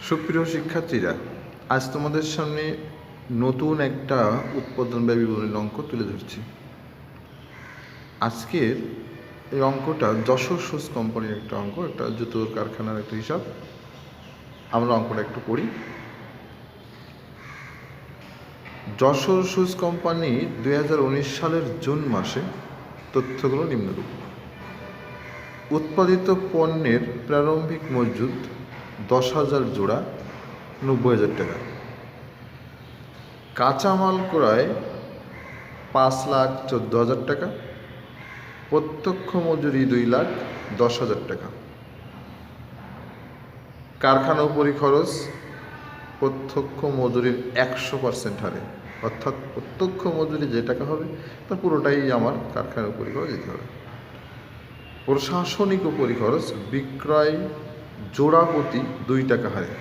সুপ্রিয় শিক্ষার্থীরা, আজ তোমাদের সামনে নতুন একটা উৎপাদন ব্যয় বিবরণীর অঙ্ক তুলে ধরছি। আজকের এই অঙ্কটা যশোর শুজ কোম্পানির একটা অঙ্ক, একটা জুতোর কারখানার একটা হিসাব। আমরা অঙ্কটা একটু পড়ি। যশোর শুজ কোম্পানি 2019 সালের জুন মাসে তথ্যগুলো নিম্নরূপ: উৎপাদিত পণ্যের প্রারম্ভিক মজুদ 10,000 জোড়া, 90,000 টাকা। কাঁচামাল ক্রয় 5,14,000 টাকা। প্রত্যক্ষ মজুরি 2,10,000 টাকা। কারখানা উপরি খরচ প্রত্যক্ষ মজুরির 100% হারে, অর্থাৎ প্রত্যক্ষ মজুরি যে টাকা হবে তার পুরোটাই আমার কারখানার উপরি খরচ দিতে হবে। প্রশাসনিক উপরি খরচ বিক্রয় জোড়া প্রতি 2 টাকা হারে,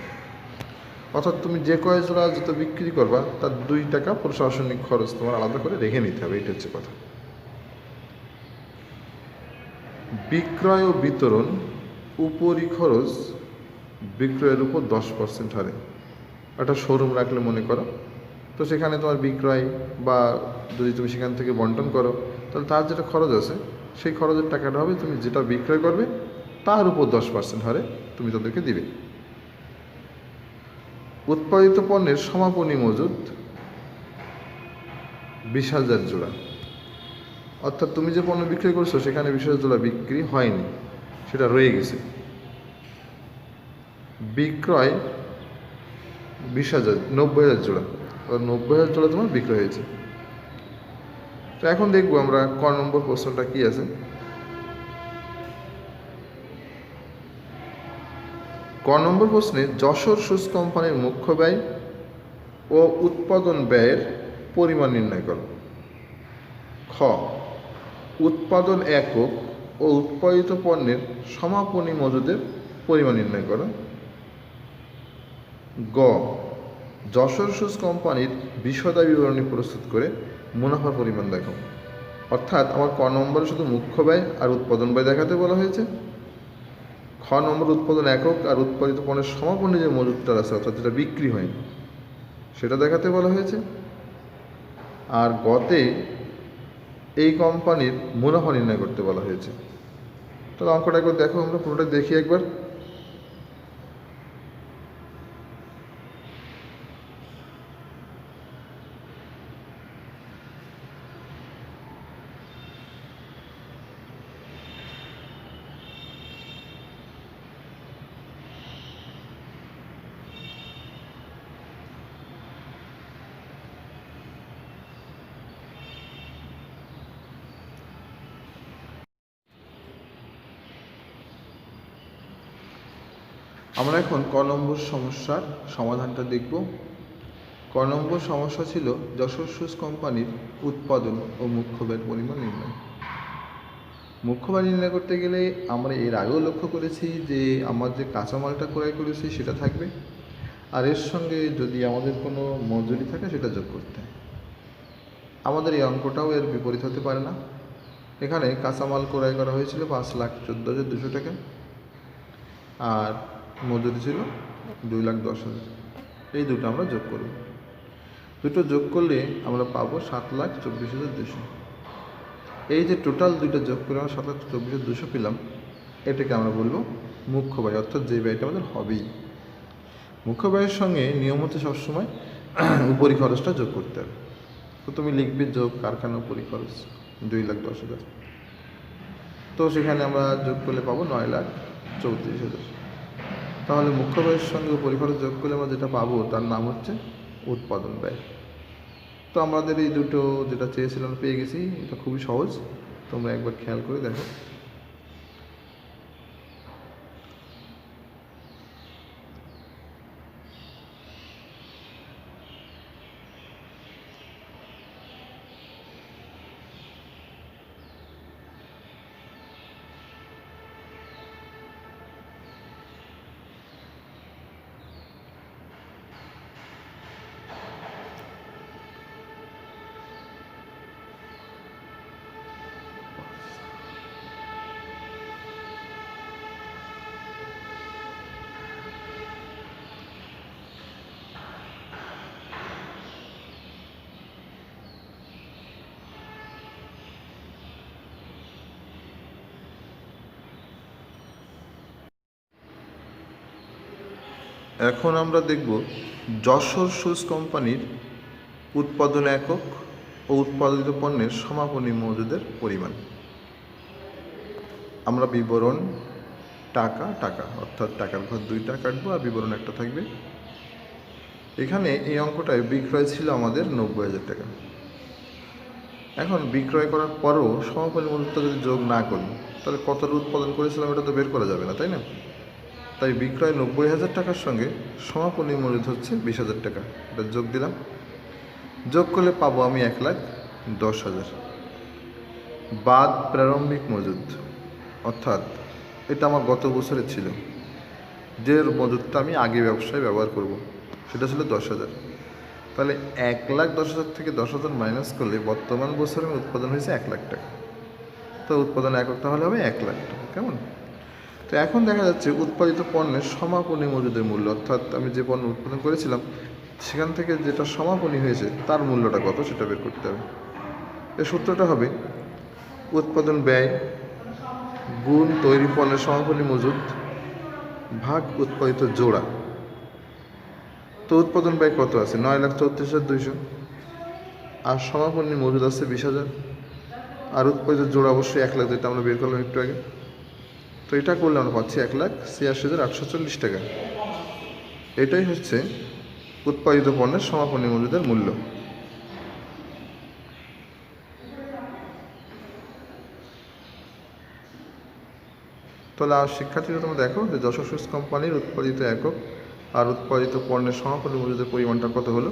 অর্থাৎ তুমি যে কয় জোড়া জুতো বিক্রি করবা তার 2 টাকা প্রশাসনিক খরচ তোমার আলাদা করে রেখে নিতে হবে। এটা হচ্ছে কথা। বিক্রয় ও বিতরণ উপরি খরচ বিক্রয়ের উপর 10% হারে। একটা শোরুম রাখলে মনে করো, তো সেখানে তোমার বিক্রয় বা যদি তুমি সেখান থেকে বন্টন করো তাহলে তার যেটা খরচ আছে সেই খরচের টাকাটা হবে তুমি যেটা বিক্রয় করবে তার উপর 10% হারে তুমি তাদেরকে দিবে। উৎপাদিত পণ্যের সমাপনী মজুদ 20,000 জোড়া, অর্থাৎ তুমি যে পণ্য বিক্রি করছো সেখানে 20,000 জোড়া বিক্রি হয়নি, সেটা রয়ে গেছে। বিক্রয় 90,000 জোড়া, 90,000 জোড়া তোমার বিক্রয় হয়েছে। তো এখন দেখবো আমরা ক নম্বর প্রশ্নটা কি আছে। ক নম্বর প্রশ্নে যশোর শুজ কোম্পানির মুখ্য ব্যয় ও উৎপাদন ব্যয়ের পরিমাণ নির্ণয় করো। খ, উৎপাদন একক ও উৎপাদিত পণ্যের সমাপনী মজুদের পরিমাণ নির্ণয় করো। গ, যশোর শুজ কোম্পানির বিশদা বিবরণী প্রস্তুত করে মুনাফার পরিমাণ দেখো। অর্থাৎ আমার ক নম্বরে শুধু মুখ্য ব্যয় আর উৎপাদন ব্যয় দেখাতে বলা হয়েছে। খ নম্বর উৎপাদন একক আর উৎপাদিত পণ্যের সমাপনী যে মজুদটা আছে, অর্থাৎ যেটা বিক্রি হয়নি সেটা দেখাতে বলা হয়েছে। আর গতে এই কোম্পানির মুনাফা নির্ণয় করতে বলা হয়েছে। তাহলে অঙ্কটা একবার দেখো, আমরা পুরোটা দেখি একবার। আমরা এখন ক নম্বর সমস্যার সমাধানটা দেখব। ক নম্বর সমস্যা ছিল যশোর শুজ কোম্পানির উৎপাদন ও মুখ্য ব্যয়ের পরিমাণ নির্ণয়। মুখ্য ব্যয় নির্ণয় করতে গেলে আমরা এর আগেও লক্ষ্য করেছি যে আমার যে কাঁচামালটা ক্রয় করেছি সেটা থাকবে, আর এর সঙ্গে যদি আমাদের কোনো মজুরি থাকে সেটা যোগ করতে হয়। আমাদের এই অঙ্কটাও এর বিপরীত হতে পারে না। এখানে কাঁচামাল ক্রয় করা হয়েছিল 5,14,200 টাকা, আর মজুরি ছিল 2,10,000। এই দুটো আমরা যোগ করব। দুটো যোগ করলে আমরা পাবো 7,24,200। এই যে টোটাল দুটো যোগ করে আমরা 7,24,200 পেলাম, এটাকে আমরা বলবো মুখ্য ব্যয়, অর্থাৎ যে ব্যয়টা আমাদের হবেই। মুখ্য ব্যয়ের সঙ্গে নিয়ম হচ্ছে সবসময় উপরি খরচটা যোগ করতে হবে। তো তুমি লিখবে যোগ কারখানা উপরি খরচ 2,10,000। তো সেখানে আমরা যোগ করলে পাবো 9,34,000। তাহলে মুখ্য ব্যয়ের সঙ্গে উপরি খরচ যোগ করলে আমরা যেটা পাবো তার নাম হচ্ছে উৎপাদন ব্যয়। তো আমাদের এই দুটো যেটা চেয়েছিলাম পেয়ে গেছি। এটা খুবই সহজ, তোমরা একবার খেয়াল করে দেখো। এখন আমরা দেখব যশোর শুজ কোম্পানির উৎপাদন একক ও উৎপাদিত পণ্যের সমাপনী মজুদের পরিমাণ। আমরা বিবরণ টাকা টাকা অর্থাৎ টাকার ঘর 2টা কাটবো আর বিবরণ একটা থাকবে। এখানে এই অঙ্কটায় বিক্রয় ছিল আমাদের 90,000 টাকা। এখন বিক্রয় করার পরও সমাপনী মজুদটা যদি যোগ না করি তাহলে কতটা উৎপাদন করেছিলাম এটা তো বের করা যাবে না, তাই না? তাই বিক্রয় 90,000 টাকার সঙ্গে সমাপনী মজুদ হচ্ছে 20,000 টাকা, এটা যোগ দিলাম। যোগ করলে পাবো আমি 1,10,000 বাদ প্রারম্ভিক মজুদ, অর্থাৎ এটা আমার গত বছরের ছিল, যে মজুদটা আমি আগে ব্যবসায় ব্যবহার করব সেটা ছিল 10,000। তাহলে 1,10,000 থেকে 10,000 মাইনাস করলে বর্তমান বছরে উৎপাদন হয়েছে 1,00,000 টাকা। তো উৎপাদন একক তাহলে হবে 1,00,000 টাকা। কেমন? তো এখন দেখা যাচ্ছে উৎপাদিত পণ্যের সমাপনী মজুদের মূল্য, অর্থাৎ আমি যে পণ্য উৎপাদন করেছিলাম সেখান থেকে যেটা সমাপনী হয়েছে তার মূল্যটা কত সেটা বের করতে হবে। এই সূত্রটা হবে উৎপাদন ব্যয় গুণ তৈরি পণ্যের সমাপনী মজুদ ভাগ উৎপাদিত জোড়া। তো উৎপাদন ব্যয় কত আছে? 9,34,200 আর সমাপনী মজুদ আছে 20,000 আর উৎপাদিত জোড়া অবশ্যই 1,00,000, যেটা আমরা বের করলাম একটু আগে। তো এটা করলে আমরা পাচ্ছি 1,86,840 টাকা। এটাই হচ্ছে উৎপাদিত পণ্যের সমাপনী মজুদের মূল্য। তাহলে আর শিক্ষার্থীরা তোমরা দেখো যে যশোর শুজ কোম্পানির উৎপাদিত একক আর উৎপাদিত পণ্যের সমাপনী মজুদের পরিমাণটা কত হলো।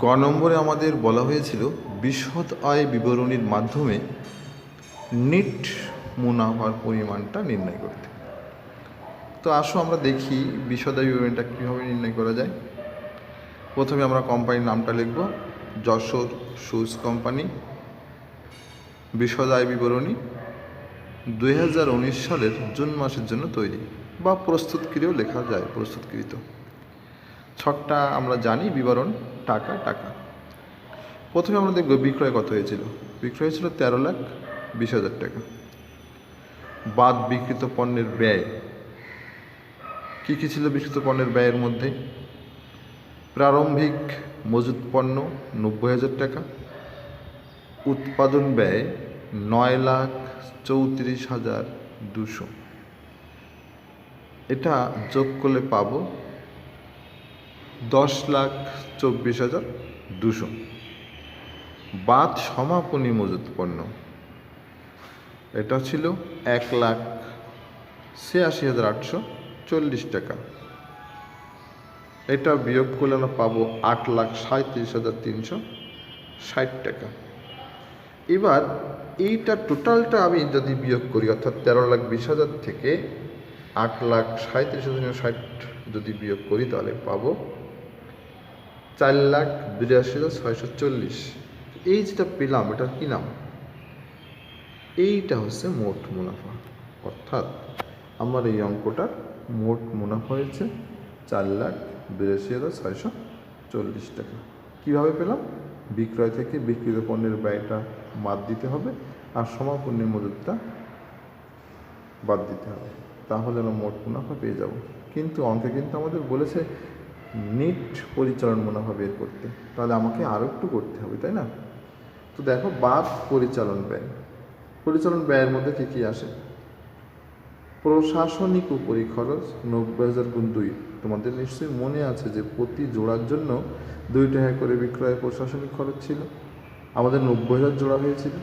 গ নম্বরে আমাদের বলা হয়েছিল বিশদ আয় বিবরণীর মাধ্যমে নিট মুনাফার পরিমাণটা নির্ণয় করতে। তো আসো আমরা দেখি বিশদ আয় বিবরণীটা কীভাবে নির্ণয় করা যায়। প্রথমে আমরা কোম্পানির নামটা লিখব, যশোর শুজ কোম্পানি। বিশদ আয় বিবরণী 2019 সালের জুন মাসের জন্য তৈরি বা প্রস্তুতকৃতও লেখা যায়, প্রস্তুতকৃত। ছকটা আমরা জানি, বিবরণ টাকা টাকা। প্রথমে আমরা দেখব বিক্রয় কত হয়েছিল। বিক্রয় হয়েছিল 13,20,000 টাকা। বাদ বিক্রিত পণ্যের ব্যয় কী কী ছিল? বিক্রিত পণ্যের ব্যয়ের মধ্যে প্রারম্ভিক মজুত পণ্য 90,000 টাকা, উৎপাদন ব্যয় 9,34,200। এটা যোগ করলে পাবো 10,24,200 বাদ সমাপনী মজুত পণ্য, এটা ছিল 1,86,840 টাকা। এটা বিয়োগ করলে আমরা পাবো 8,37,360 টাকা। এবার এইটা টোটালটা আমি যদি বিয়োগ করি, অর্থাৎ 13,20,000 থেকে 8,37,360 যদি বিয়োগ করি তাহলে পাবো 4,82,640। এই যেটা পেলাম এটার কী নাম? এইটা হচ্ছে মোট মুনাফা। অর্থাৎ আমার এই অঙ্কটার মোট মুনাফা হয়েছে 4,82,640 টাকা। কীভাবে পেলাম? বিক্রয় থেকে বিক্রিত পণ্যের ব্যয়টা বাদ দিতে হবে আর সমাপনী মজুদটা বাদ দিতে হবে, তাহলে আমরা মোট মুনাফা পেয়ে যাব। কিন্তু অঙ্কে কিন্তু আমাদের বলেছে নিট পরিচালন মুনাফা বের করতে, তাহলে আমাকে আরও একটু করতে হবে, তাই না? তো দেখো, বাদ পরিচালন ব্যয়। পরিচালন ব্যয়ের মধ্যে কী কী আসে? প্রশাসনিক উপরিখরচ 90,000 গুণ 2। তোমাদের নিশ্চয়ই মনে আছে যে প্রতি জোড়ার জন্য 2 টাকা করে বিক্রয় প্রশাসনিক খরচ ছিল। আমাদের 90,000 জোড়া হয়েছিল,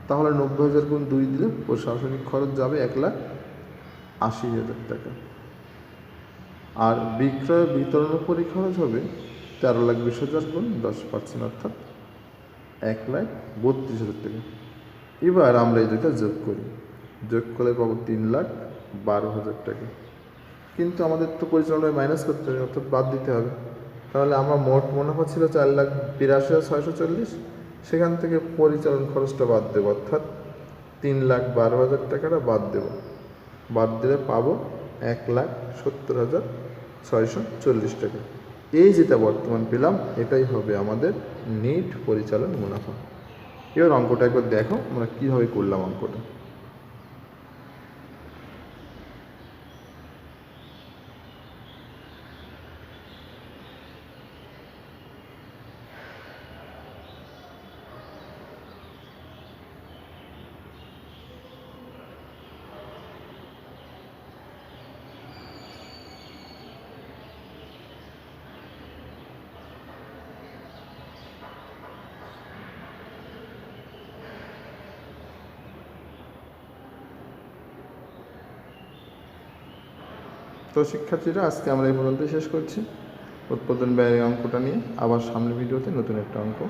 তাহলে 90,000 গুণ 2 দিলে প্রশাসনিক খরচ যাবে 1,80,000 টাকা। আর বিক্রয় বিতরণ পরিখরচ হবে 13,20,000 গুণ 10%, অর্থাৎ 1,32,000 টাকা। এবার আমরা এই দুটো যোগ করি, যোগ করলে পাবো 3,12,000 টাকা। কিন্তু আমাদের তো পরিচালনায় মাইনাস করতে হবে, অর্থাৎ বাদ দিতে হবে। তাহলে আমার মোট মুনাফা ছিল 4,82,640, সেখান থেকে পরিচালন খরচটা বাদ দেবো, অর্থাৎ 3,12,000 টাকাটা বাদ দেবো। বাদ দিলে পাবো 1,70,640 টাকা। এই যেটা বর্তমান পেলাম এটাই হবে আমাদের নেট পরিচালন মুনাফা। এবার অঙ্কটা একবার দেখো আমরা কীভাবে করলাম অঙ্কটা। তো শিক্ষার্থীরা, আজকে আমরা এই পর্যন্ত শেষ করছি উৎপাদন ব্যয়ের অঙ্কটা নিয়ে। আবার সামনের ভিডিওতে নতুন একটা অঙ্ক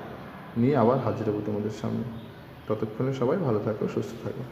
নিয়ে আবার হাজির হবো তোমাদের সামনে। ততক্ষণে সবাই ভালো থাকো, সুস্থ থাকো।